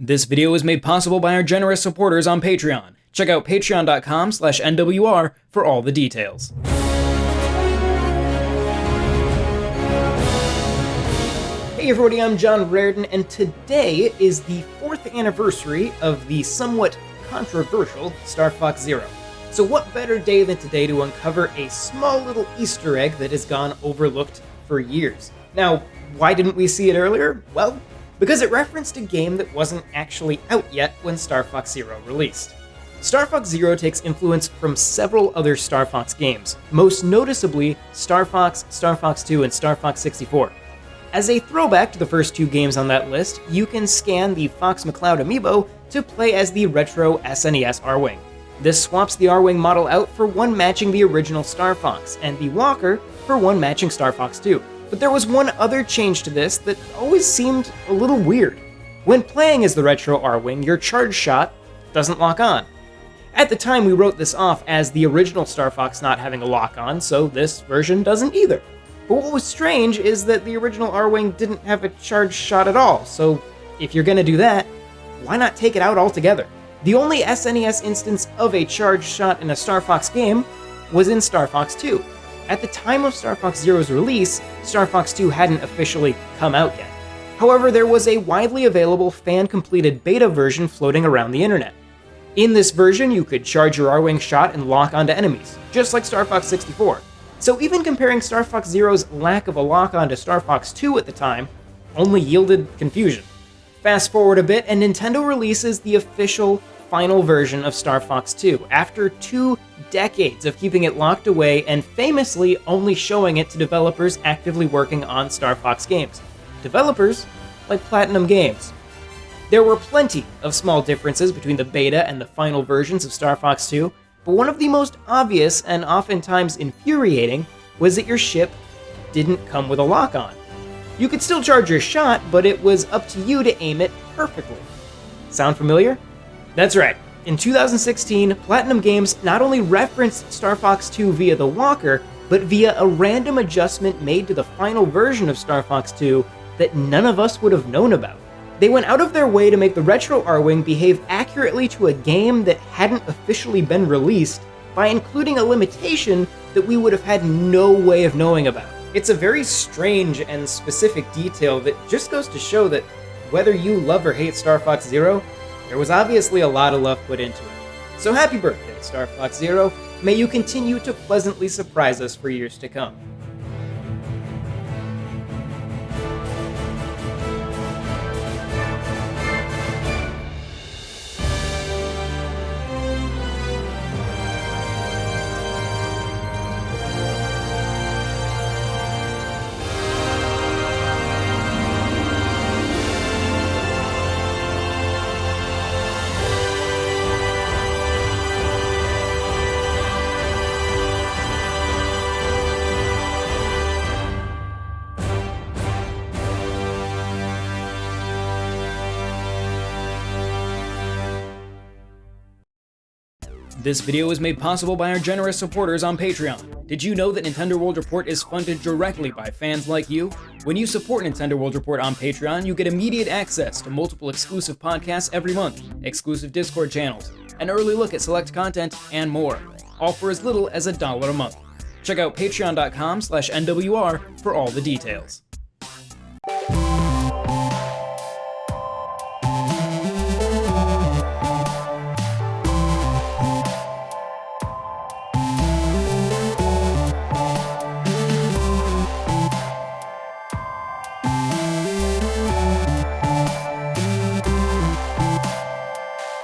This video is made possible by our generous supporters on Patreon. Check out patreon.com/NWR for all the details. Hey everybody, I'm John Raridan, and today is the 4th anniversary of the somewhat controversial Star Fox Zero. So what better day than today to uncover a small little Easter egg that has gone overlooked for years. Now, why didn't we see it earlier? Well, because it referenced a game that wasn't actually out yet when Star Fox Zero released. Star Fox Zero takes influence from several other Star Fox games, most noticeably Star Fox, Star Fox 2, and Star Fox 64. As a throwback to the first two games on that list, you can scan the Fox McCloud amiibo to play as the retro SNES R-Wing. This swaps the R-Wing model out for one matching the original Star Fox, and the Walker for one matching Star Fox 2. But there was one other change to this that always seemed a little weird. When playing as the retro R-Wing, your charge shot doesn't lock on. At the time, we wrote this off as the original Star Fox not having a lock-on, so this version doesn't either. But what was strange is that the original R-Wing didn't have a charge shot at all, so if you're gonna do that, why not take it out altogether? The only SNES instance of a charge shot in a Star Fox game was in Star Fox 2. At the time of Star Fox Zero's release, Star Fox 2 hadn't officially come out yet. However, there was a widely available fan-completed beta version floating around the internet. In this version, you could charge your R-Wing shot and lock onto enemies, just like Star Fox 64. So even comparing Star Fox Zero's lack of a lock-on to Star Fox 2 at the time only yielded confusion. Fast forward a bit, and Nintendo releases the official final version of Star Fox 2, after 2 decades of keeping it locked away and famously only showing it to developers actively working on Star Fox games. Developers like Platinum Games. There were plenty of small differences between the beta and the final versions of Star Fox 2, but one of the most obvious and oftentimes infuriating was that your ship didn't come with a lock-on. You could still charge your shot, but it was up to you to aim it perfectly. Sound familiar? That's right. In 2016, Platinum Games not only referenced Star Fox 2 via the Walker, but via a random adjustment made to the final version of Star Fox 2 that none of us would have known about. They went out of their way to make the retro R-Wing behave accurately to a game that hadn't officially been released by including a limitation that we would have had no way of knowing about. It's a very strange and specific detail that just goes to show that whether you love or hate Star Fox Zero, there was obviously a lot of love put into it. So happy birthday, Star Fox Zero. May you continue to pleasantly surprise us for years to come. This video is made possible by our generous supporters on Patreon. Did you know that Nintendo World Report is funded directly by fans like you? When you support Nintendo World Report on Patreon, you get immediate access to multiple exclusive podcasts every month, exclusive Discord channels, an early look at select content, and more, all for as little as $1 a month. Check out patreon.com/NWR for all the details.